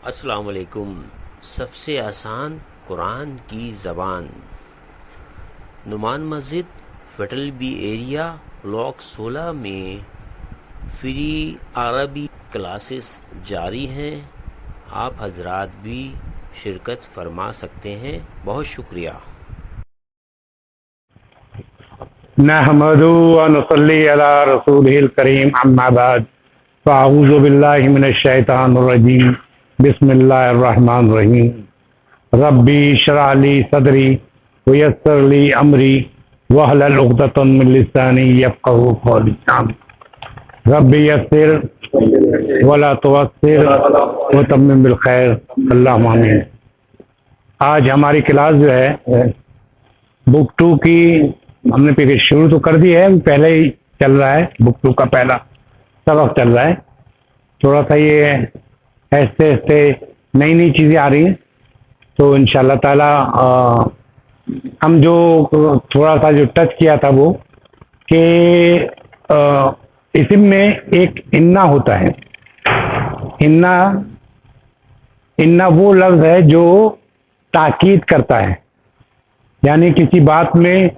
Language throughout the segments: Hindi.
अस्सलाम वालेकुम। सबसे आसान कुरान की ज़बान। नुमान मस्जिद फेडरल बी एरिया ब्लॉक 16 में फ्री अरबी क्लासेस जारी हैं। आप हजरात भी शिरकत फरमा सकते हैं। बहुत शुक्रिया। नहमदु व नुसल्ली अला रसूलिल करीम अम्मा बाद फ़अऊज़ु बिल्लाहि मिनश शैतानिर रजीम बिस्मिल्लाहिर रहमानिर रहीम रब्बी इश्रह ली सदरी व यस्सिर ली अमरी वहलुल उक़दतम मिन लिसानी यफ़क़हू क़ौली। रब्बी यस्सिर वला तुअस्सिर व तम्मिम बिल खैर अल्लाहुम्मा आमीन। आज हमारी क्लास जो है बुक 2 की हमने पीछे शुरू तो कर दी है, पहले ही चल रहा है। बुक 2 का पहला सबक चल रहा है। थोड़ा सा ये ऐसे ऐसे नई नई चीज़ें आ रही हैं, तो इंशाल्लाह ताला हम जो थोड़ा सा जो टच किया था वो कि इस्म में एक इन्ना होता है। इन्ना इन्ना वो लफ्ज़ है जो ताकीद करता है, यानी किसी बात में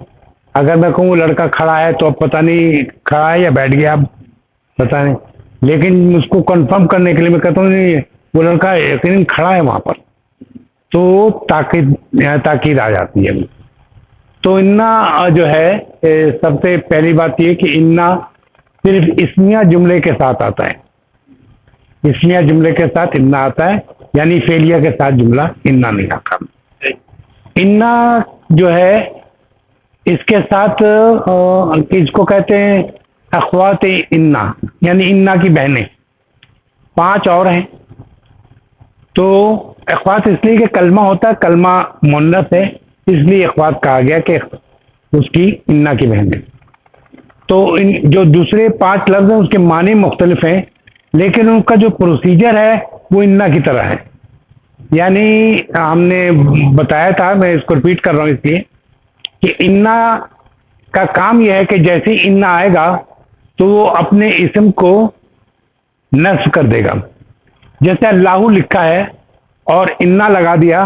अगर मैं कहूँ लड़का खड़ा है तो अब पता नहीं खड़ा है या बैठ गया, अब पता नहीं, लेकिन उसको कंफर्म करने के लिए मैं कहता हूँ नहीं वो लड़का यकीनन खड़ा है वहाँ पर, तो ताकीद आ जाती है। तो इन्ना जो है सबसे पहली बात ये कि इन्ना सिर्फ इस्मिया जुमले के साथ आता है। इस्मिया जुमले के साथ इन्ना आता है, यानी फेलिया के साथ जुमला इन्ना नहीं आता। इन्ना जो है इसके साथ इसको कहते हैं अख्वात इन्ना, यानी इन्ना की बहनें 5 और हैं। तो अख्वात इसलिए कि कलमा होता है, कलमा मुन्नस है, इसलिए अख्वात कहा गया कि उसकी इन्ना की बहनें। तो इन जो दूसरे 5 लफ्ज़ हैं उसके माने मुख्तलिफ हैं, लेकिन उनका जो प्रोसीजर है वो इन्ना की तरह है। यानी हमने बताया था, मैं इसको रिपीट कर रहा हूँ इसलिए कि इन्ना का काम यह है कि जैसे ही इन्ना आएगा तो वो अपने इस्म को नस्ब कर देगा। जैसे अल्लाहु लिखा है और इन्ना लगा दिया,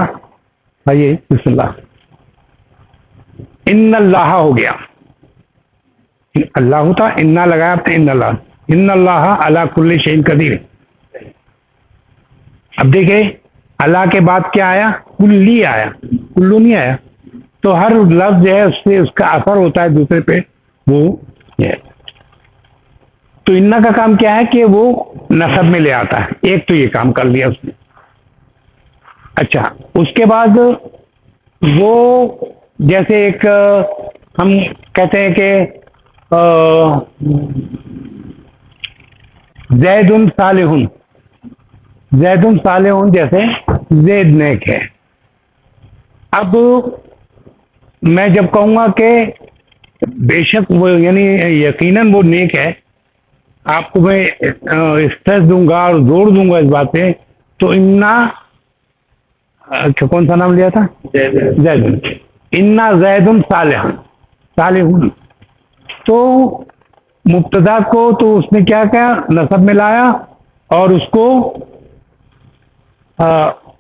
आइए बिस्मिल्लाह, इन्नल्लाह हो गया। अल्लाह था, इन्ना लगाया आपने, इन्नल्लाह अला कुल्ली शैइन कदीर। अब देखिए अल्लाह के बाद क्या आया? कुल्ली आया, कुल्लू नहीं आया। तो हर लफ्ज जो है उससे उसका असर होता है दूसरे पे, वो ये। तो इन्ना का काम क्या है कि वो नसब में ले आता है। एक तो ये काम कर लिया उसने। अच्छा, उसके बाद वो जैसे एक हम कहते हैं कि जैदुन सालिहुन, जैदुन सालिहुन, जैसे जैद नेक है। अब मैं जब कहूँगा कि बेशक वो यानी यकीनन वो नेक है, आपको मैं स्ट्रेस दूंगा और जोर दूंगा इस बात पे, तो इन्ना कौन सा नाम लिया था? जैदुन। इन्ना जैदुन सालिहुन, सालिहुन। तो मुब्तदा को तो उसने क्या किया? नसब में लाया और उसको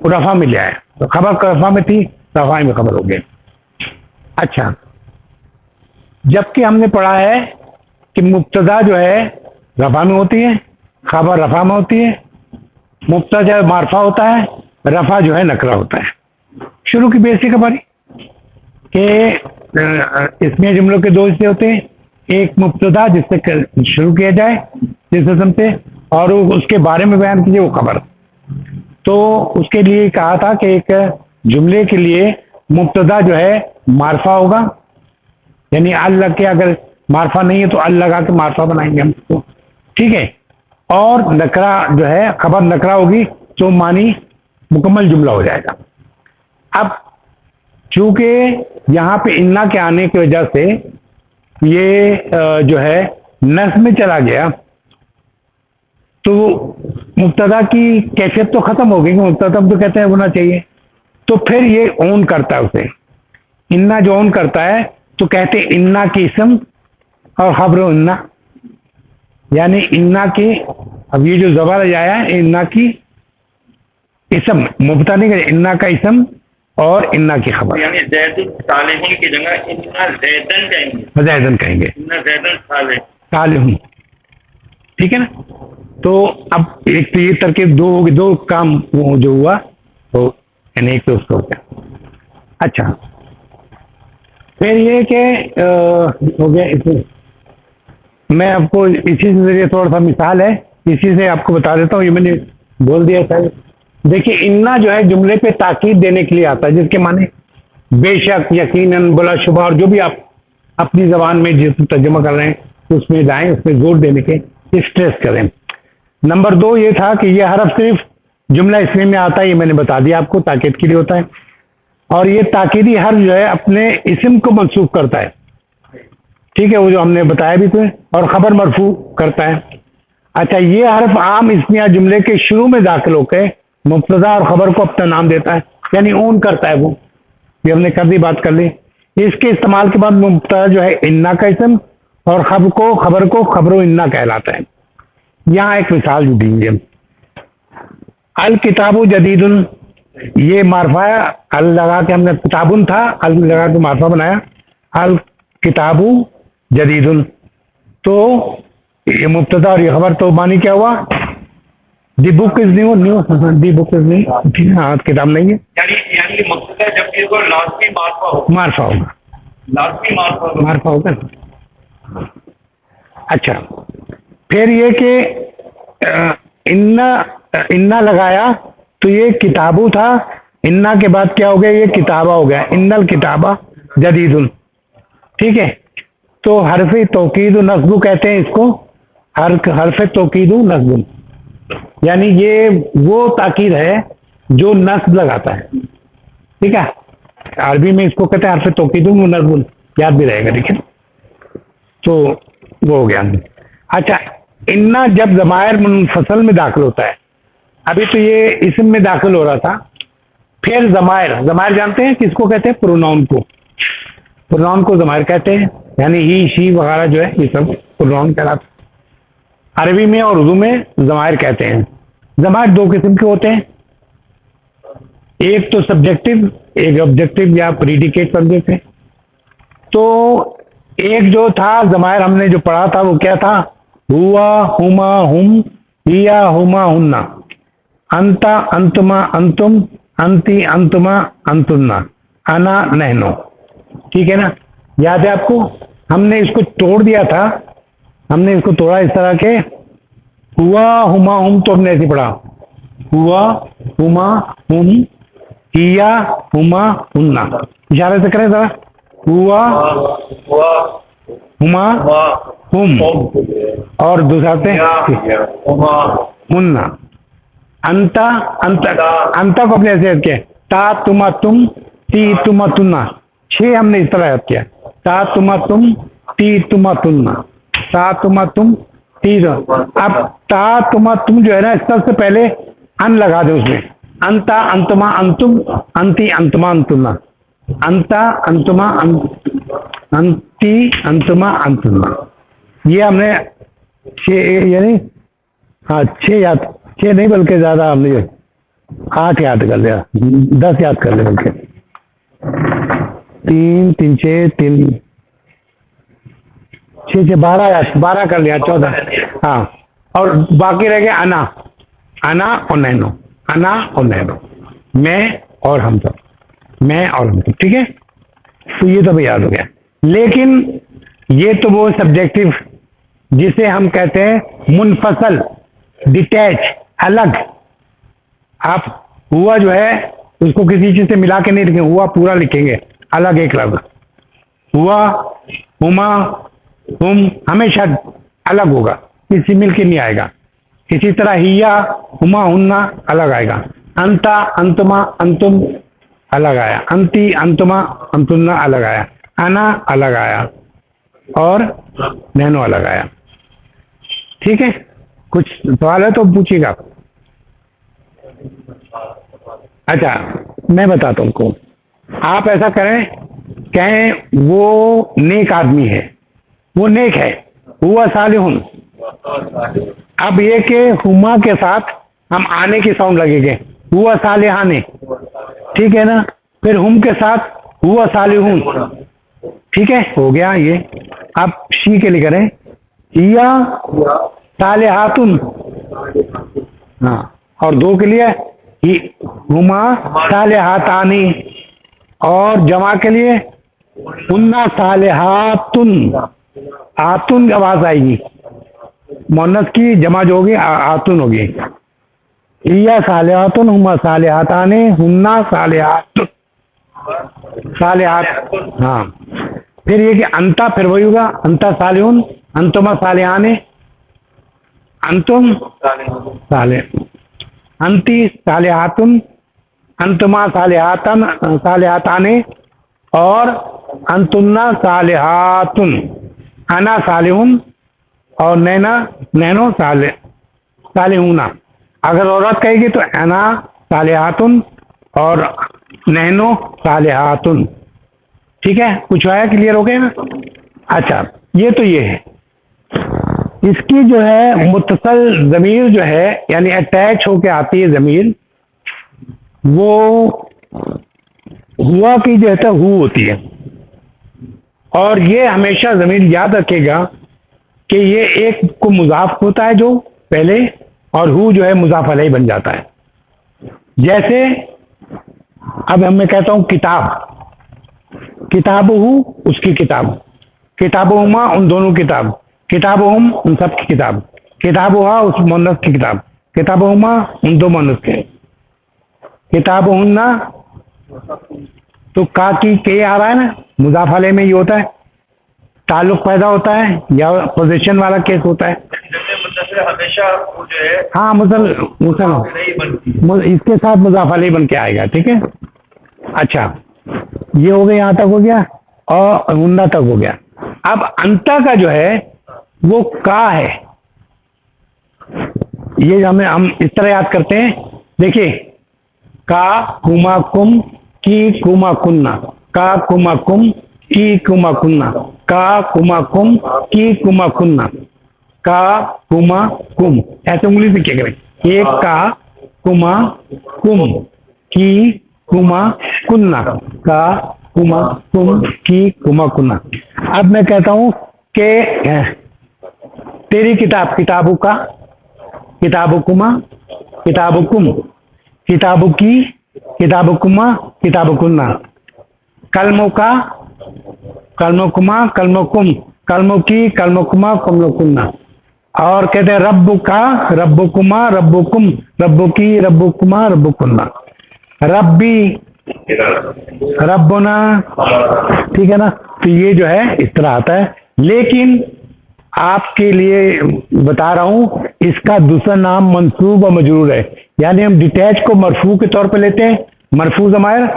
रफा में ले आया। तो खबर रफा में थी, रफा में खबर हो गई। अच्छा, जबकि हमने पढ़ा है कि मुब्तदा जो है रफा में होती है, खबर रफा में होती है, मुब्तदा मारफा होता है, रफा जो है नकरा होता है। शुरू की बेसिक हमारी कि इसमें जुमलों के 2 हिस्से होते हैं। एक मुब्तदा जिससे शुरू किया जाए जिस इसम से, और उसके बारे में बयान कीजिए, वो खबर। तो उसके लिए कहा था कि एक जुमले के लिए मुब्तदा जो है मारफा होगा, यानी अल लग के, अगर मारफा नहीं है तो अल लगा के मारफा बनाएंगे हम उसको, ठीक है। और नकरा जो है, खबर नकरा होगी तो मानी मुकम्मल जुमला हो जाएगा। अब चूंकि यहाँ पे इन्ना के आने की वजह से ये जो है नस्ब में चला गया, तो मुब्तदा की कैफियत तो खत्म हो गई कि मुब्तदा तो कहते हैं होना चाहिए। तो फिर ये ओन करता है उसे, इन्ना जो ओन करता है तो कहते हैं इन्ना की इस्म और खबर इन्ना, यानी इन्ना की, अब ये जो ज़बर आया है इन्ना की इसम मुबता नहीं, इन्ना का इसम और इन्ना की खबर, यानी ज़ैदुन सालिहुन की जगह इन्ना ज़ैदन कहेंगे, जैदन कहेंगे, इन्ना ज़ैदन सालिह। सालिहुन, ठीक है ना। तो अब एक तो ये तरकीब दो होगी, दो काम वो जो हुआ तो यानी एक तो उसका हो गया। अच्छा, फिर ये कि हो गया इसमें, मैं आपको इसी से जरिए थोड़ा सा मिसाल है, इसी से आपको बता देता हूँ, ये मैंने बोल दिया था। देखिए इन्ना जो है जुमले पे ताकीद देने के लिए आता है, जिसके माने बेशक, यकीनन, बला शुबा, और जो भी आप अपनी जबान में जिस तर्जुमा कर रहे हैं उसमें जाएं, उसमें जोर देने के स्ट्रेस करें। नंबर 2 ये था कि ये हरफ सिर्फ जुमला इसमें में आता है, ये मैंने बता दिया आपको, ताकीद के लिए होता है। और ये ताकीदी हर्फ जो है अपने इस्म को मंसूब करता है, ठीक है, वो जो हमने बताया भी तो, और खबर मरफू करता है। अच्छा, ये हर्फ आम इसमें या जुमले के शुरू में दाखिल होकर मुब्तदा और खबर को अपना नाम देता है, यानी ऊन करता है वो, ये हमने कर दी, बात कर ली। इसके इस्तेमाल के बाद मुब्तदा जो है इन्ना का इसम और खबर को खबरो इन्ना कहलाता है। यहाँ एक मिसाल जुड़ी हुई है, अल किताबु जदीदुन, ये मारफा है, अल लगा के हमने किताबुन था, अल लगा के मारफा बनाया, अल किताबु जदीदुन, तो ये मुब्तदा और ये खबर, तो मानी क्या हुआ, the book is new, the book is new, ठीक है, हाँ किताब नहीं है, यानी मुब्तदा जब भी होगा लाज़मी मारफा होगा, मारफा होगा, लाज़मी मारफा होगा, मारफा होगा। अच्छा, फिर ये कि इन्ना लगाया तो ये किताबू था, इन्ना के बाद क्या हो गया, ये किताबा हो गया, इन्नल किताबा जदीदुन, ठीक है। तो हरफ तौकीद नस्बु कहते हैं इसको, हरफ तौकीद नस्बुन, यानी ये वो ताकीद है जो नस्ब लगाता है, ठीक है। अरबी में इसको कहते हैं हरफ तौकीद नस्बुन, याद भी रहेगा, ठीक है। तो वो हो गया। अच्छा, इन्ना जब ज़मायर मुनफसल में दाखिल होता है, अभी तो ये इसम में दाखिल हो रहा था, फिर ज़मायर जानते हैं किसको कहते हैं, प्रोनाउन को, प्रोनाउन को ज़मायर कहते हैं, यानी ही, शी वगैरह जो है ये सब प्रोनाउन कहलाता है। अरबी में और उर्दू में ज़मायर कहते हैं। ज़मायर 2 किस्म के होते हैं, एक तो सब्जेक्टिव, एक ऑब्जेक्टिव या प्रीडिकेट सब्जेक्ट है। तो एक जो था ज़मायर हमने जो पढ़ा था वो क्या था, हुआ, हुमा, हुम, हिया, हुमा, हुन्ना, अंता, अंतुमा, अंतुम, अंती, अंतुमा, अंतुन्ना, अना, नहनो, ठीक है ना। याद है आपको, हमने इसको तोड़ दिया था, हमने इसको तोड़ा इस तरह के, हुआ, हुमा, हुम, तो हमने ऐसे पढ़ा, हुआ, हुमा, हुम, हिया, हुमा, हुन्ना, इशारे से करें जरा, हुआ, हुमा, हुम, और दूसरा से हुन्ना, अंता, अंता को अपने ऐसे किया, ता तुमा तुम, ती तुमा तुन्ना, 6 हमने इस तरह याद किया, ता तुमा तुम, ती तुमा तुन्ना, ता तुमा तुम, ती। अब ता तुमा तुम जो है ना, इस तरह से पहले अन लगा दो उसमें, अंता, अंतमा, अंतुम, अंती, अंतमा, अंतुन्ना, अंता, अंतमा, अंती, अंतमा, अंतुन्ना, ये हमने 6 यानी, हाँ 6 याद, 6 नहीं बल्कि ज़्यादा हमने 8 याद कर लिया, 10 याद कर लिया बल्कि, 3 3 6 3 6 6 12 याद, 12 कर लिया, 14, हाँ। और बाकी रह गया अना, अना और नैनो, अना और नैनो, मैं और हम सब, मैं और हम सब, ठीक है। तो ये तो भी याद हो गया। लेकिन ये तो वो सब्जेक्टिव जिसे हम कहते हैं मुनफसल, डिटैच, अलग। आप हुआ जो है उसको किसी चीज से मिला के नहीं लिखेंगे, हुआ पूरा लिखेंगे, अलग एक लफ्ज, हुआ, हुमा, हुम हमेशा अलग होगा, किसी मिल के नहीं आएगा। इसी तरह हिया, हुमा, हुन्ना अलग आएगा, अंता, अंतमा, अंतुम अलग आया, अंती, अंतमा, अंतुन्ना अलग आया, अना अलग आया, और नैनो अलग आया, ठीक है। कुछ सवाल है तो पूछिएगा। अच्छा, मैं बताता हूँ उनको, आप ऐसा करें, कहें वो नेक आदमी है, वो नेक है, हुआ सालिहुन। अब ये कि हुमा के साथ हम आने की साउंड लगेंगे, हुआ सालिहाने, ठीक है ना। फिर हुम के साथ हुआ सालिहून, ठीक है, हो गया ये। आप शी के लिए करें, हिया सालिहातुन, हाँ, और दो के लिए हुमा सालिहातानी, और जमा के लिए हुन्ना सालिहातुन, आतुन आवाज आएगी, मुन्नस की जमा जो होगी आतुन होगी। हिया सालिहातुन हुमा सालिहातानी हुन्ना सालिहातुन, सालिहात, हाँ। फिर ये कि अंता, फिर वही होगा, अंता सालिहुन अंतुमा सालिहाने, अंतुम साले, अंती सालिहातुन अंतुमा सालिहातन सालिहाताने, और अंतुन्ना सालिहातुन, अना सालिहुन, और नैना नैनो सालिहुना। अगर औरत कहेगी तो अना सालिहातुन और नैनो सालिहातुन, ठीक है। कुछ आया, क्लियर हो गया ना। अच्छा, ये तो ये है। इसकी जो है मुत्तसल ज़मीर जो है, यानी अटैच होके आती है ज़मीर, वो हुआ की जो है हु होती है। और ये हमेशा ज़मीर याद रखेगा कि ये एक को मुज़ाफ होता है जो पहले, और हु जो है मुज़ाफ अलैहि बन जाता है। जैसे अब मैं कहता हूँ किताब, किताबुहु उसकी किताब, किताबुहुमा उन दोनों किताब, किताबुहुम उन सब की किताब, किताबुहा उस मुन्नस की किताब, किताबुहुमा उन दो मुन्नस के, किताबुहुन्ना, तो का की के आ रहा है ना, मुज़ाफ अलैहि में ये होता है, ताल्लुक पैदा होता है या पोजीशन वाला केस होता है। हमेशा वो जो है, हाँ, मुसल इसके साथ मुज़ाफ अलैहि बन के आएगा, ठीक है। अच्छा, ये हो गया, यहाँ तक हो गया, और हुन्ना तक हो गया। अब अंता का जो है वो का है, ये हम इस तरह याद करते हैं। देखिए, का कुमा कुम की कुमा कुन्ना, का कुमा कुम की कुमा कुन्ना, का कुमा कुम की कुमा कुन्ना, का कुमा कुम, ऐसे उंगली से क्या करें, एक का कुमा कुम की कुमा कुन्ना, का कुमा कुम की कुमा कुन्ना। अब मैं कहता हूं कि तेरी किताब, किताबु का, किताबुकुमा, किताबुकुम, किताबुकी, किताबुकुमा, किताबुकुन्ना, कलमों का, कलमोकुमा, कलमोकुम, कलमोकी, कलमोकुमा, कलमोकुन्ना। और कहते हैं रब्बु का, रब्बुकुमा, रब्बुकुम, रब्बुकी, रब्बुकुमा, रब्बुकुन्ना, रब्बी, रब्बुना, ठीक है ना। तो ये जो है इस तरह आता है। लेकिन आपके लिए बता रहा हूं, इसका दूसरा नाम मंसूब और मजरूर है। यानी हम डिटैच को मरफू के तौर पे लेते हैं, मरफू ज़मायर,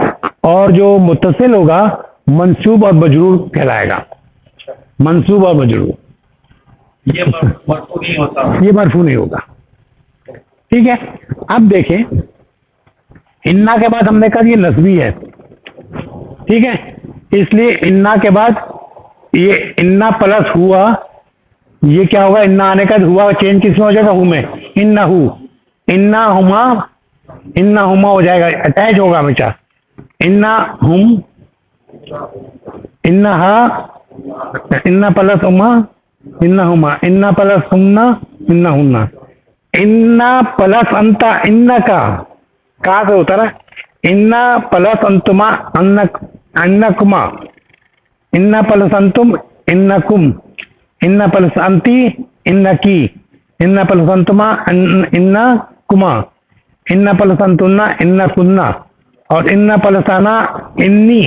और जो मुत्तसिल होगा मंसूब और मजरूर कहलाएगा, मंसूब और मजरूर। ये मरफू नहीं होता, ये मरफू नहीं होगा, ठीक है। अब देखें, इन्ना के बाद हमने कहा ये नस्बी है, ठीक है। इसलिए इन्ना के बाद ये इन्ना प्लस हुआ, ये क्या होगा, इन्ना आने का हुआ चेंज किसमें हो जाएगा, हु में, इन्ना हु, इन्ना हुमा, इन्ना हुमा हो जाएगा, अटैच होगा हमेशा, इन्ना हुम, इन्ना हा, इन्ना प्लस हुमा, इन्ना हुमा, इन्ना प्लस हुन्ना, इन्ना हुन्ना, इन्ना प्लस अंता, इन्ना का से होता है, इन्ना प्लस अंतुमा, अन्नकुमा, इन्ना प्लस अंतुम, इन्नकुम, इन्ना प्लस अंती, इन्नकी, इन्ना प्लस अंतुमा, इन्ना कुमा, इन्ना प्लस अंतुन्ना, इन्ना कुन्ना, और इन्ना प्लस आना, इन्नी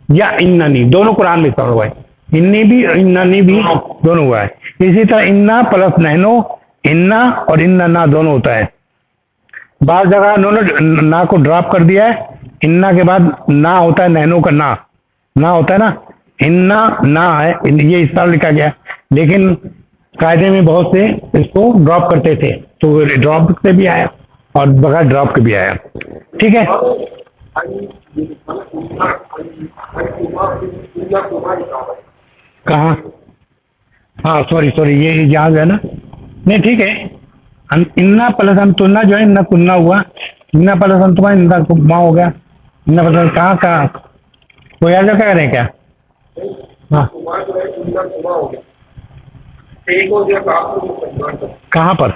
या इन्ननी, दोनों कुरान में इस्तेमाल हुआ है। इन्नी भी इन्ननी भी दोनों हुआ है। इसी तरह इन्ना प्लस नहनो, इन्ना और इन्ना ना दोनों होता है। बार जगह उन्होंने ना को ड्रॉप कर दिया है, इन्ना के बाद ना होता है, नहनो का ना होता है ना, इन्ना ना है, ये इस तरह लिखा गया। लेकिन कायदे में बहुत से इसको ड्रॉप करते थे, तो ड्रॉप से भी आया और बगैर ड्रॉप के भी आया, ठीक है। कहाँ, हाँ सॉरी ये याद है ना, नहीं ठीक है। इन्ना प्लस अंतुन्ना जो है, इन्ना कुन्ना हुआ, इन्ना प्लस अंतुमा इन्ना कुमा हो गया। इन्ना प्लस कहाँ कहाँ कोई याद क्या करें क्या? हाँ कहाँ पर?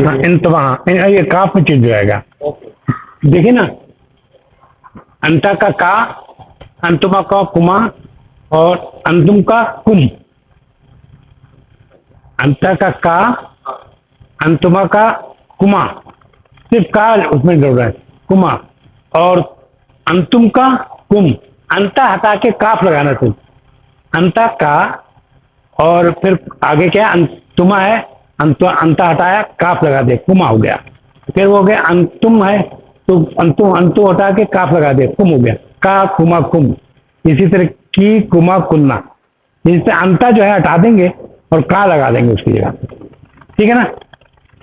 हाँ इंतमा, ये काफ में चेंज हो जाएगा। देखिए ना, अंता का का, अंतुमा का कुमा और अंतुम का कुम। अंता का अंतुमा का कुमा, सिर्फ का उसमें जोड़ रहा है कुमा, और अंतुम का कुम। अंता हटा के काफ लगाना सिर्फ, अंता का, और फिर आगे क्या अंतुमा है, अंता हटाया काफ लगा दे कुमा हो गया। फिर वो हो गया अंतुम है तो अंतु हटा के काफ लगा दे कुम हो गया, का कुमा कुम। इसी तरह की कुमा कुन्ना, जिससे अंता जो है हटा देंगे और का लगा देंगे उसकी जगह। ठीक है ना,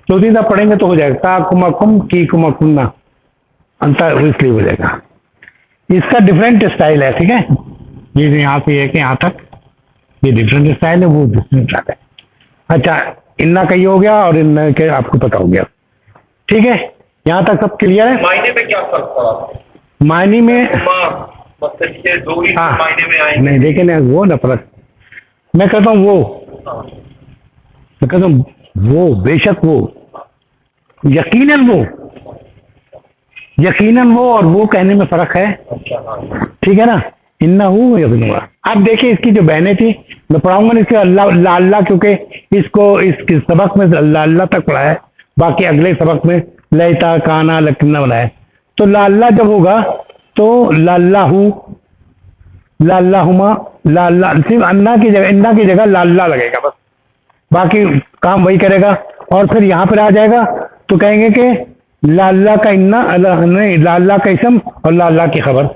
चौथी दफा पढ़ेंगे तो हो जाएगा का कुमा कुम की कुमा कुन्ना, अंता इसलिए हो जाएगा। इसका डिफरेंट स्टाइल है। ठीक है, ये यहाँ से है कि यहाँ तक ये डिफरेंट स्टाइल है, वो डिफरेंट स्टाइल है। अच्छा, इन्ना का ये हो गया और इन्ना के आपको पता हो गया। ठीक है, यहाँ तक सब क्लियर है। मायने में क्या फर्क पड़ा? मायने में मतलब ये दो ही हाँ, मायने में आएंगे। नहीं देखे ना वो ना फर्क, मैं कहता हूँ वो, मैं कहता हूँ वो, बेशक वो, यकीनन वो, यकीनन वो और वो कहने में फर्क है। ठीक है ना, इन्ना हूँ यकीनन। अब देखिए इसकी जो बहनें थी, मैं पढ़ाऊंगा ना इसके अल्लाह अल्लाह, क्योंकि इसको इस सबक में अल्लाह तक पढ़ा है, बाकी अगले सबक में लयता काना लकन्ना वाला है। तो लाल्ला जब होगा तो लाल्लाहू, लाल्लाहुमा, लाल्ला, सिर्फ अन्ना की जगह, इन्ना की जगह लाल्ला लगेगा बस, बाकी काम वही करेगा। और फिर यहाँ पर आ जाएगा तो कहेंगे कि लाल्ला का इन्ना, नहीं लाल्ला का इसम और लाल्ला की खबर,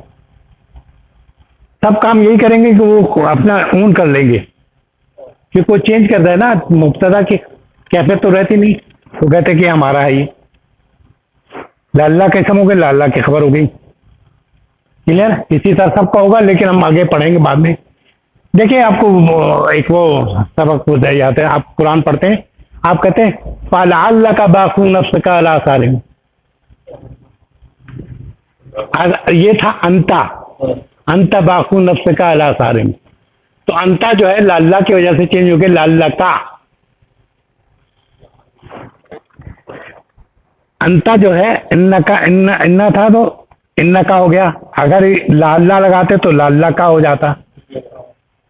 सब काम यही करेंगे कि वो अपना ऊन कर लेंगे। कि कोई चेंज करता है ना, मुब्तदा की कैफियत तो रहती नहीं, वो कहते कि हमारा है ये, लाल्ला का इसम हो गया, लाल्ला की खबर हो गई। क्लियर, इसी तरह सबका होगा, लेकिन हम आगे पढ़ेंगे बाद में। देखिए आपको एक वो सबक याद है, आप कुरान पढ़ते हैं, आप कहते हैं फालअल्ला का बाकू नफ्स का अला सालिम, ये था अंता, अंता बाकू नफ्स का अला सालिम। तो अंता जो है लाल्ला की वजह से चेंज हो गया लाल्ला का। अंता जो है इन्ना का, इन्ना इन्ना था तो इन्ना का हो गया, अगर लाल्ला लगाते तो लाल्ला का हो जाता।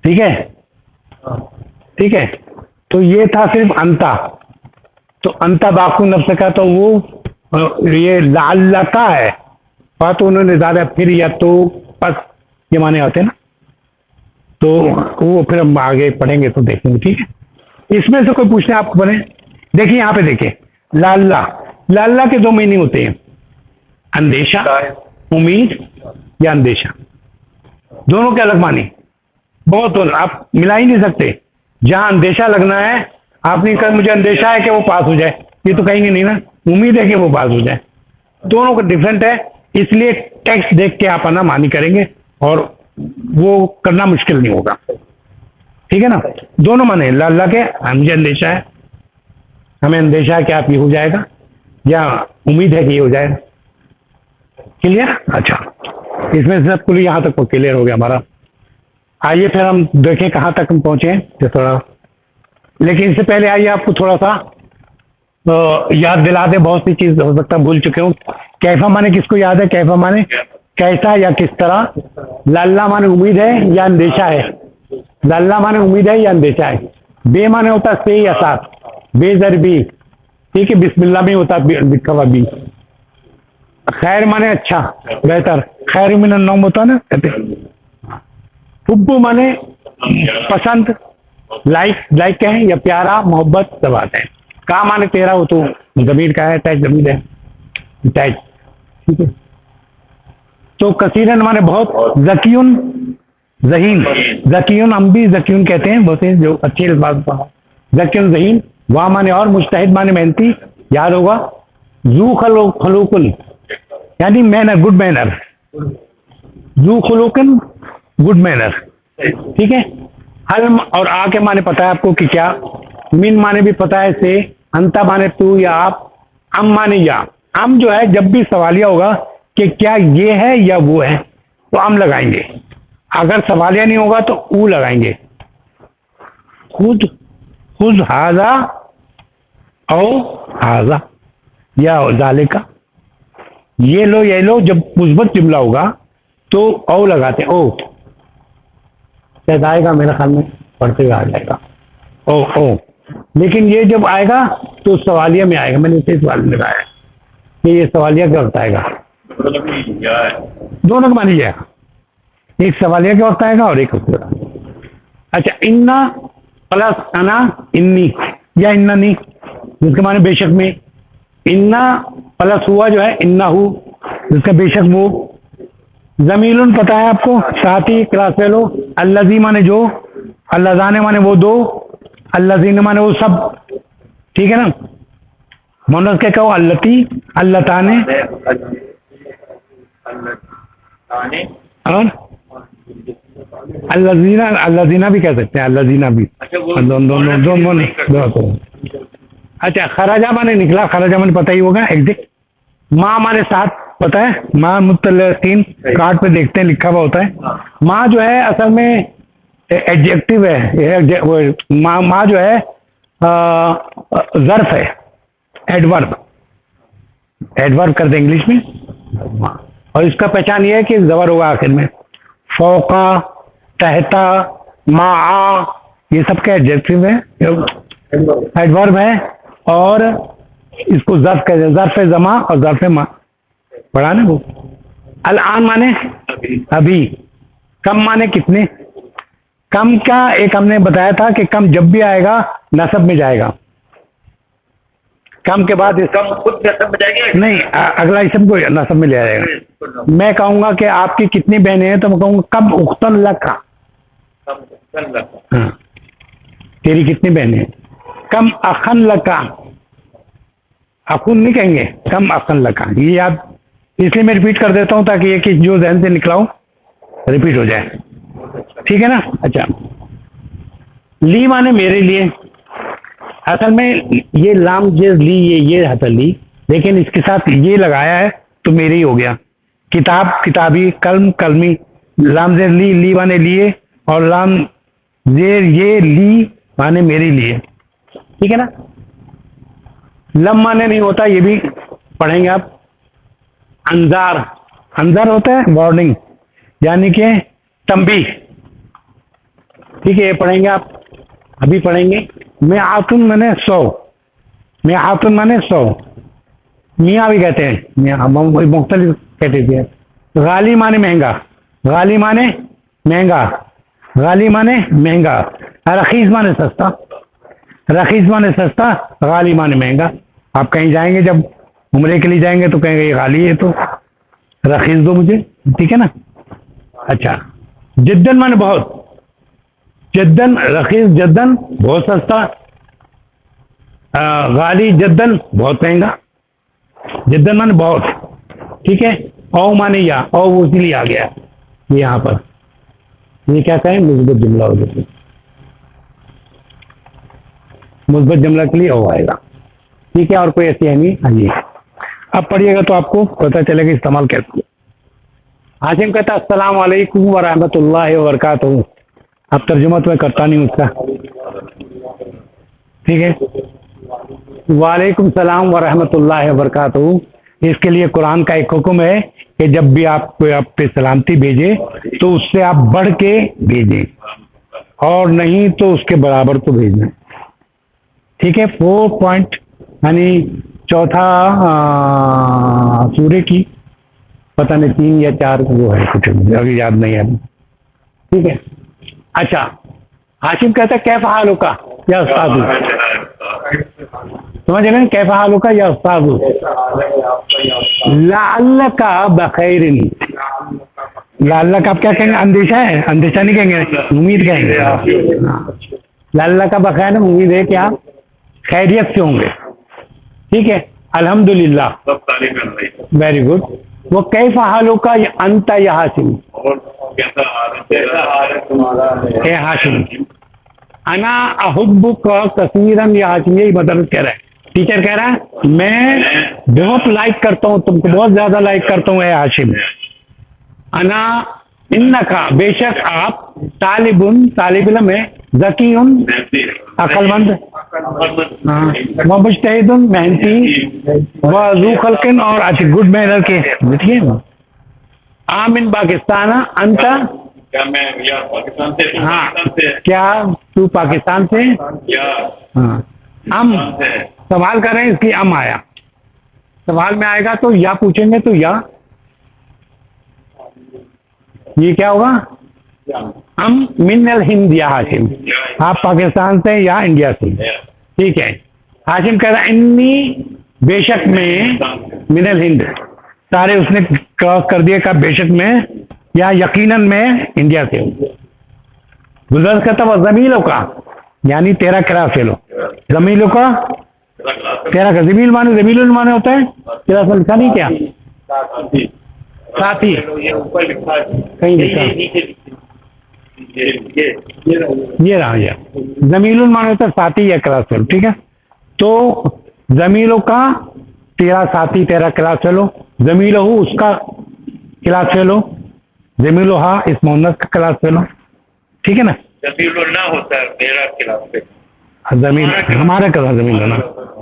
ठीक है, ठीक है, तो ये था सिर्फ अंता, तो अंता बाकू नफ्स का, तो वो ये लाल्ला का है, और तो उन्होंने ज्यादा फिर या तो बस ये माने होते हैं ना, तो वो फिर हम आगे पढ़ेंगे तो देखेंगे। ठीक है, इसमें से कोई पूछने आपको बने। देखिए यहाँ पे देखिए, लाल्ला, लाल्ला के दो मीनिंग होते हैं, अंदेशा, उम्मीद या अंदेशा, दोनों के अलग माने, बहुत आप मिला ही नहीं सकते। जहां अंदेशा लगना है, आपने कहा मुझे अंदेशा है कि वो पास हो जाए, ये तो कहेंगे नहीं ना, उम्मीद है कि वो पास हो जाए। दोनों का डिफरेंट है, इसलिए टेक्स्ट देख के आप आना मानी करेंगे और वो करना मुश्किल नहीं होगा। ठीक है ना, दोनों माने, लाल्ला के मुझे अंदेशा है, हमें अंदेशा है कि आप ये हो जाएगा, या उम्मीद है कि ये हो जाएगा। क्लियर? अच्छा, इसमें सब कुल यहाँ तक क्लियर हो गया हमारा। आइए फिर हम देखें कहाँ तक हम पहुँचे हैं थोड़ा, लेकिन इससे पहले आइए आपको थोड़ा सा तो याद दिला दे, बहुत सी चीज हो सकता है भूल चुके हूँ। कैफा माने किसको याद है? कैफा माने कैसा या किस तरह, लाल्ला माने उम्मीद है या अंदेशा है, लाल्ला माने उम्मीद है या अंदेशा है। बे माने होता से या साथ, बेजर बी, ठीक है, बिस्मिल्लाह में होता लिखा हुआ बी। खैर माने अच्छा बेहतर, खैर मिन नौम होता ना कहते। हुब्बू माने पसंद, लाइक, लाइक कहें या प्यारा, मोहब्बत सब आते हैं। का माने तेरा, हो तो जमीर का है, टैच जमीर है, टैच। ठीक है, तो कसीरन माने बहुत, जकीउन जहीन, जकीउन हम भी जकीउन कहते हैं बहुत जो अच्छी बात, जकीउन जहीन। वाह माने और, मुजतहिद माने मेहनती, याद होगा। जू खलूकुन यानी मैनर, गुड मैनर, जू खलूकुन गुड मैनर। ठीक है, हल और आ के माने पता है आपको कि क्या, मिन माने भी पता है से, अंता माने तू या आप, अम माने या। अम जो है जब भी सवालिया होगा कि क्या ये है या वो है तो अम लगाएंगे, अगर सवालिया नहीं होगा तो ऊ लगाएंगे। खुद खुद हाजा औ हाजा या जालिका, ये लो जब मुस्बत जुमला होगा तो औ लगाते ओ, शायद आएगा मेरे ख्याल में पढ़ते हुए आ जाएगा ओ। लेकिन ये जब आएगा तो सवालिया में आएगा, मैंने इसे सवाल में लगाया कि ये सवालिया क्या वक्त आएगा, दोनों को मानी जाएगा, एक सवालिया के वक्त आएगा और एक वक्त। अच्छा, इन्ना प्लस अना इन्नी या इन्ना नहीं, जिसके माने बेशक में, इन्ना प्लस हुआ जो है इन्ना हु, जिसका बेशक वो। जमीलुन पता है आपको, साथ ही क्लास ले लो। अल्लाजी माने जो, अल्लाजाने माने वो दो, अल्लाजीन माने वो सब, ठीक है ना। मोनस के कहो अल्लती, अल्लताने और अल्लाजीना, अल्लाजीना भी कह सकते हैं, अल्लाजीना भी। दोनों। अच्छा, खराजा माने निकला, खराजा माने पता ही होगा एग्जिट। माँ माने साथ पता है, माँ मुत्तलकीन कार्ड पे देखते हैं लिखा हुआ होता है। माँ जो है असल में एडजेक्टिव है, माँ जो है ज़र्फ है, एडवर्ब, एडवर्ब कर दे इंग्लिश में। और इसका पहचान ये है कि ज़बर होगा आखिर में, फौका, तहता, माआ, ये सब क्या एडजेक्टिव है, एडवर्ब है। और इसको ज़र्फ कहते हैं, ज़र्फ ज़मा और ज़र्फ माँ, पढ़ा ना वो। अल आन माने अभी, कम माने कितने। कम का एक हमने बताया था कि कम जब भी आएगा नसब में जाएगा, कम के बाद कम खुद नसब में जाएगा नहीं, अगला इसम को नसब में ले आएगा। मैं कहूंगा कि आपकी कितनी बहनें हैं तो मैं कहूंगा कम उख्तन लका, हाँ, तेरी कितनी बहनें हैं। कम अखन लका, अखुन नहीं कहेंगे, कम अखन लका। ये याद इसलिए मैं रिपीट कर देता हूं ताकि ये कि जो जहन से निकलाओ रिपीट हो जाए, ठीक है ना। अच्छा, ली माने मेरे लिए, असल में ये लाम जेज ली, ये हसल ली, लेकिन इसके साथ ये लगाया है तो मेरे ही हो गया। किताब किताबी, कलम कलमी, लाम जेज ली, ली माने लिए, और लाम जेर ये ली माने मेरे लिए, ठीक है ना। लम माने नहीं होता, ये भी पढ़ेंगे आप। अंजार, अंजार होता है वार्निंग, यानी कि तंबीह, ठीक है, ये पढ़ेंगे आप, अभी पढ़ेंगे। मैं आतुन माने 100, मैं आतुन माने 100, मियाँ भी कहते हैं, मियाँ मुख्तलिफ कहते थे। गाली माने महंगा, गाली माने महंगा, गाली माने महंगा। रखीस माने सस्ता, रखीस माने सस्ता, गाली माने महंगा। आप कहीं जाएंगे, जब उम्रे के लिए जाएंगे तो कहेंगे ये गाली है तो रखीस दो मुझे, ठीक है ना। अच्छा, जिद्दन माने बहुत, जद्दन रखीस, जद्दन बहुत सस्ता, गाली जद्दन बहुत महंगा, जद्दन माने बहुत, ठीक है। औ माने या, औ वो इसलिए आ गया ये यहाँ पर, ये क्या कहें, मुस्बत जुमला हो गया, मुस्बत जुमला के लिए ओ आएगा, ठीक है। और कोई ऐसी है नहीं, आइए अब पढ़िएगा तो आपको पता चलेगा इस्तेमाल कैसे। हाशिम कहता अस्सलाम वालेकुम व रहमतुल्लाहि व बरकातहू। अब तर्जुमा तो मैं करता नहीं उसका, ठीक है। वालेकुम सलाम व रहमतुल्लाहि व बरकातहू। इसके लिए कुरान का एक हुक्म है कि जब भी आप कोई आप पे सलामती भेजे तो उससे आप बढ़ के भेजें, और नहीं तो उसके बराबर तो भेजना, ठीक है। 4 पॉइंट यानी चौथा सूर्य की पता नहीं 3 या 4 वो है, कुछ अभी याद नहीं है, ठीक है। अच्छा, हाशिम कहता है कैफ हाल का या उस्ताद, समझ रहे हैं, कैफ हाल का या उस्ताद। लाल का बखैरिन, लाल का आप क्या कहेंगे, अंदेशा है, अंदेशा नहीं कहेंगे, उम्मीद कहेंगे। लाल का बखैर, उम्मीद है कि आप खैरियत से होंगे, ठीक है। अल्हम्दुलिल्लाह, वेरी गुड। वो कैफ हालों का अंत या हाशिम, हाशिम। अना अहुब्बुका कसीरन या हाशिम, यही मतलब कह रहा है टीचर कह रहा है मैं बहुत लाइक करता हूँ तुमको, बहुत ज्यादा लाइक करता हूँ ए हाशिम। अना इन्नका बेशक आप तालिबुन तालिब इल्म है, ज़कीयुन अक्लमंद, हाँ मुज्तहिदुन मेहनती, व ज़ू खल्किन और अच्छी गुड मैनर के, देखिए आमिन पाकिस्तान अंता, क्या मैं या पाकिस्तान से, हाँ पाकिस्तान से क्या तू पाकिस्तान से, या हाँ हम पाकिस्तान से सवाल कर रहे हैं इसलिए हम आया, सवाल में आएगा तो या पूछेंगे तो या, ये क्या होगा हम मिनल हिंद या हाशिम, आप पाकिस्तान से या इंडिया से, ठीक है। हाशिम कह रहा है इन्नी बेशक में मिनल हिंद, सारे उसने क्रॉस कर दिए का बेशक में या यकीनन में इंडिया से। गुजर का तब जमीलों का यानी तेरा क्लास फेलो, जमीलों का तेरा का जमील माने जमीलुल माने होता है, तेरा से लिखा नहीं क्या साथी, ये ऊपर लिखा है, कहीं लिखा ये रहा, ये जमीलुल माने होता है साथी या क्लास फेलो, ठीक है। तो जमीलों का तेरा साथी तेरा क्लास फेलो, जमीलो उसका क्लास फेलो, जमीलो हा इस मोहम्मद का क्लास फेलो, ठीक है ना। जमील ना होता है मेरा खिलाफ से, जमील हमारा क्लास जमील होना,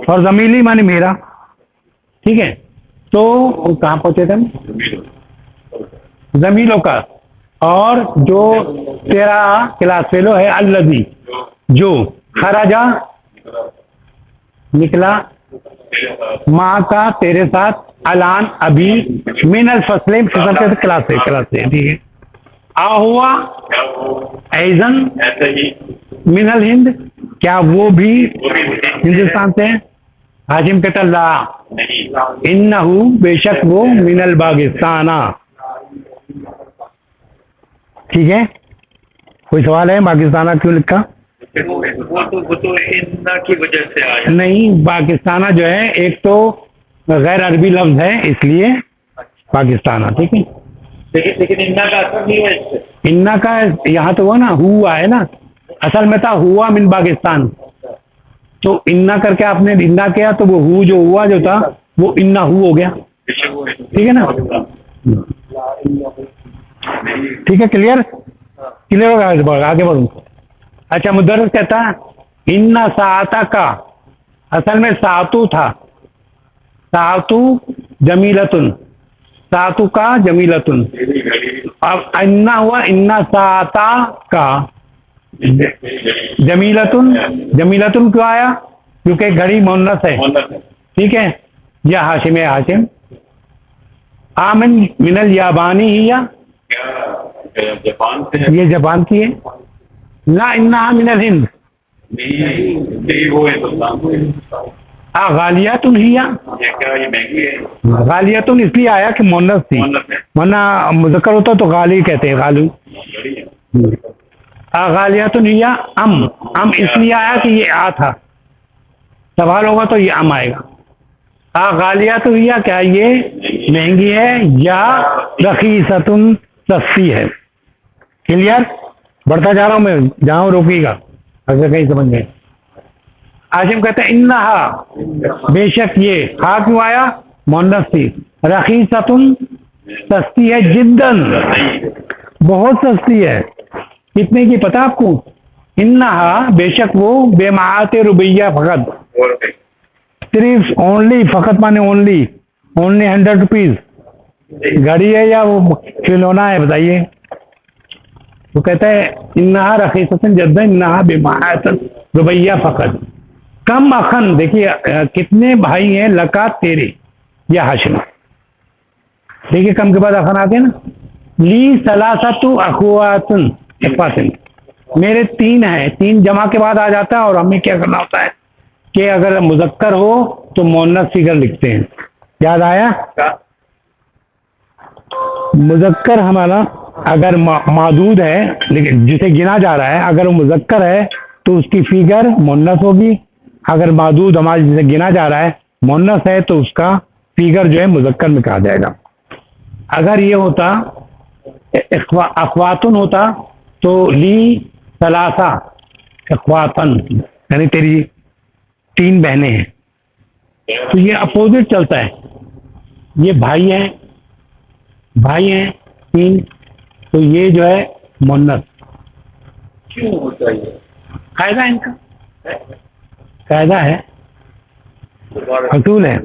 और जमीली माने मेरा, ठीक है। तो कहाँ पहुंचे थे हम, जमीलों का, और जो तेरा क्लास फेलो है अल्लज़ी जो खराजा निकला, माँ का तेरे साथ अलान अभी मिनल फसलें फसल के क्लास से ठीक है। आ हुआ क्या वो ऐजन ऐसे ही मिनल हिंद, क्या वो भी हिंदुस्तान से है। हाजिम कहता ला नहीं, इन्नहु बेशक वो मिनल पाकिस्ताना, ठीक है। कोई सवाल है पाकिस्ताना क्यों लिखा, वो तो इन्ना की वजह से आया, नहीं पाकिस्ताना जो है एक तो गैर अरबी लफ्ज है इसलिए पाकिस्ताना, ठीक है। लेकिन इन्ना का असर नहीं है इससे, इन्ना का यहाँ तो हुआ ना, हुआ है ना, असल में था हुआ मिन पाकिस्तान, तो इन्ना करके आपने इन्ना किया तो वो हु जो हुआ जो था वो इन्ना हु हो गया, ठीक है ना, ठीक है। क्लियर क्लियर होगा, आगे बढ़ूँ। अच्छा मुदर्रिस कहता है इन्ना साता का, असल में सातु था, सातु जमीलतुन, सातु का जमीलतुन, अब इन्ना हुआ इन्ना साता का जमीलतुन, जमीलतुन क्यों आया, क्योंकि घड़ी मुन्नस है, ठीक है। या हाशिम है हाशिम, आमिन मिनल याबानी ही या जापान से ये जापान की है, ला इन्ना मिनल हिंद, नहीं वो हिंदुस्तान, गालियातुन हिया, ये क्या ये महंगी है, गालियातुन इसलिए आया कि मुन्नस थी, वरना मुज़क्कर होता तो गाली कहते हैं गालू। गालियातुन हिया अम इसलिए आया कि ये आ था, सवाल होगा तो ये अम आएगा। गालियातुन हिया क्या ये महंगी है या रखीसतुन सस्ती है। क्लियर, बढ़ता जा रहा हूँ मैं, जहाँ रोकीगा अगर कहीं समझ गए। आशिम कहते हैं इन्नहा बेशक ये, हा क्यों आया मुन्नस थी, रखीसतुन सस्ती है, जिद्दन बहुत सस्ती है, कितने की पता आपको, इन्नहा बेशक वो बेमाते रुपया फकत, सिर्फ ओनली, फकत माने ओनली 100 रुपीज, घड़ी है या वो खिलौना है बताइए। तो कहता है इन्नहा रखीसतुन जिद्दन इन्नहा बेमाते रुपया फकत, कम अखन, देखिए कितने भाई हैं लका तेरे या हाशिम, देखिए कम के बाद अखन आते हैं ना, ली सलासतु अखवातुन इख्वातिन, मेरे 3 हैं, 3 जमा के बाद आ जाता है, और हमें क्या करना होता है कि अगर मुज़क्कर हो तो मुन्नस फिगर लिखते हैं, याद आया। मुज़क्कर हमारा अगर मादूद है लेकिन जिसे गिना जा रहा है, अगर वो मुज़क्कर है तो उसकी फिगर मुन्नस होगी, अगर मादूद हमारे जिसे गिना जा रहा है मुन्नस है तो उसका फिगर जो है मुज़क्कर में कहा जाएगा। अगर ये होता अख्वातुन होता तो ली सलासा अख्वातन, यानी तेरी 3 बहनें हैं, तो ये अपोजिट चलता है। ये भाई हैं 3, तो ये जो है मुन्नस। क्यों होता है ये? कायदा है इनका, कायदा है, असूल है।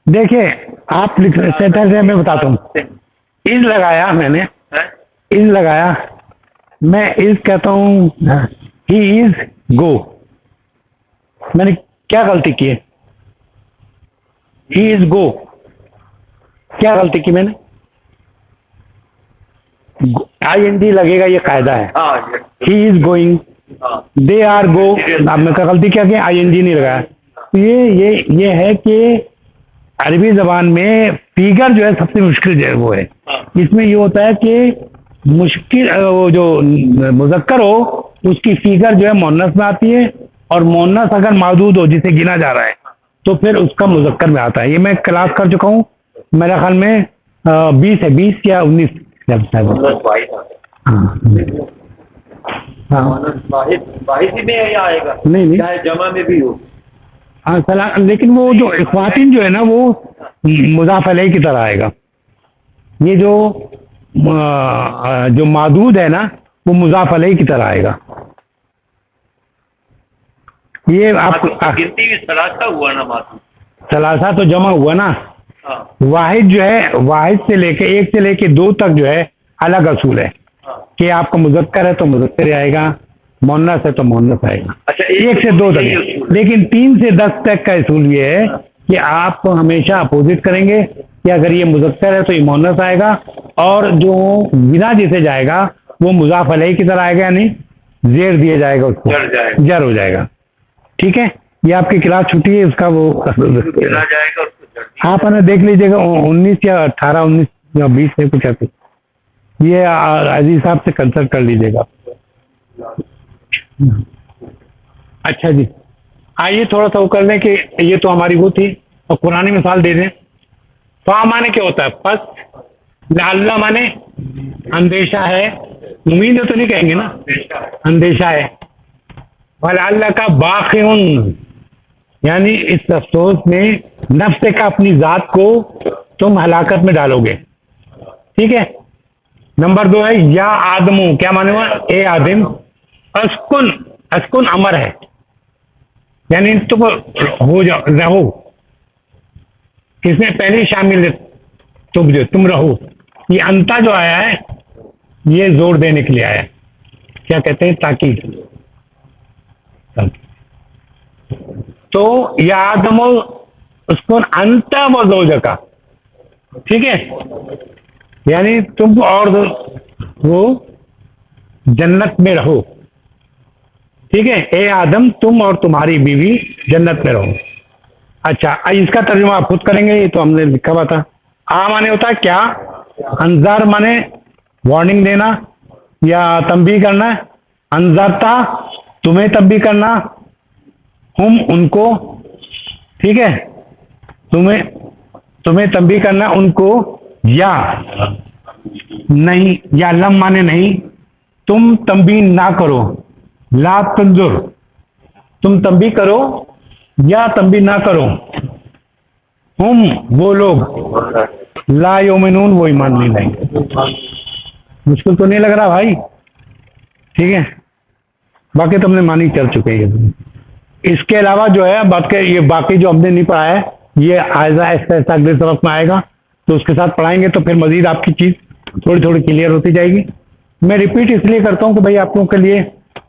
देखिए आप लिख से मैं बताता हूँ। इज लगाया मैंने, इज लगाया, मैं इज कहता हूँ ही इज गो। मैंने क्या गलती की है? ही इज गो, क्या गलती की मैंने? ING लगेगा, ये कायदा है। हाँ he is going, they are go. आपने क्या गलती क्या की? ING नहीं लगाया। तो ये है कि अरबी जबान में फिगर जो है सबसे मुश्किल जो है वो है। इसमें ये होता है कि मुश्किल वो जो मुज़क्कर हो उसकी फिगर जो है मुअन्नस में आती है, और मुअन्नस अगर मादूद हो जिसे गिना जा रहा है तो फिर उसका मुज़क्कर में आता है। ये मैं क्लास कर चुका हूँ, मेरे ख्याल में 20 है, 20 या 19 वाहिद में ये आएगा, नहीं चाहे जमा में भी हो। हाँ सलाम। लेकिन वो जो इख्वातिन जो है ना वो मुज़ाफ़ अलैह की तरह आएगा। ये जो मादूद है ना वो मुज़ाफ़ अलैह की तरह आएगा। ये आपको गिनती भी सलासा हुआ ना मातू। सलासा तो जमा हुआ ना। वाहिद जो है, वाहिद से लेके 1 से लेके 2 तक जो है अलग असूल है कि आपका मुज़क्कर है तो मुज़क्कर आएगा, मुअन्नस है तो मुअन्नस आएगा। अच्छा, 1 से 2 तक। लेकिन 3 से 10 तक का असूल ये है कि आप हमेशा अपोजिट करेंगे कि अगर ये मुज़क्कर है तो ये मुअन्नस आएगा, और जो बिना जिसे जाएगा वो मुज़ाफ़ अलैह की तरह आएगा, यानी जेर दिया जाएगा उसको, जर हो जाएगा। ठीक है, ये आपकी क्लास छुट्टी है, उसका वो जाएगा उसको आप है ना देख लीजिएगा 19 या 18, 19 या 20 है कुछ ऐसे। ये अजीज साहब से कंसल्ट कर लीजिएगा। अच्छा जी, आइए थोड़ा सा वो कर लें कि ये तो हमारी वो थी, और पुरानी मिसाल दे दें। फा माने क्या होता है? फस। लाल्ला माने अंदेशा है, उम्मीद है तो नहीं कहेंगे ना, अंदेशा है। वलाल्ला का बाक़िउन, यानी इस अफसोस में नफ्स का अपनी जात को तुम हलाकत में डालोगे। ठीक है। नंबर 2 है या आदमो, क्या माने हुआ? ए आदम। अस्कुन, अस्कुन अमर है, यानी तुम हो जाओ, रहो। इसमें पहले शामिल है तुम रहो। ये अंता जो आया है ये जोर देने के लिए आया है, क्या कहते हैं? ताकीद। तो या आदमो उसको अंता व ज़ौजका, ठीक है, यानी तुम और वो जन्नत में रहो। ठीक है, ए आदम तुम और तुम्हारी बीवी जन्नत में रहो। अच्छा, इसका तर्जुमा आप खुद करेंगे, ये तो हमने लिखा हुआ था। आ माने होता है क्या? अंजार माने वार्निंग देना या तंबीह करना। अंजरता तुम्हें तंबीह करना, हम उनको, ठीक है, तुम्हें तंबीह करना उनको। या नहीं, या लम माने नहीं, तुम तंबीह ना करो। ला तंजुर, तुम तंबीह करो या तंबीह ना करो। हम वो लोग, ला योमिनून, वो ईमान नहीं लाएंगे। मुश्किल तो नहीं लग रहा भाई? ठीक है, बाकी तो हमने मानी चल चुके हैं। इसके अलावा जो है बात के ये बाकी जो हमने नहीं पढ़ा है ये ऐसा अगले सबक में आएगा, तो उसके साथ पढ़ाएंगे तो फिर मजीद आपकी चीज़ थोड़ी थोड़ी क्लियर होती जाएगी। मैं रिपीट इसलिए करता हूँ कि भाई आप लोगों के लिए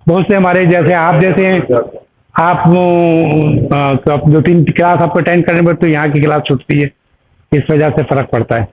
बहुत से हमारे जैसे आप जैसे हैं, आप 2-3 क्लास आपको अटेंड करने पर तो यहाँ की क्लास छूटती है, इस वजह से फ़र्क पड़ता है।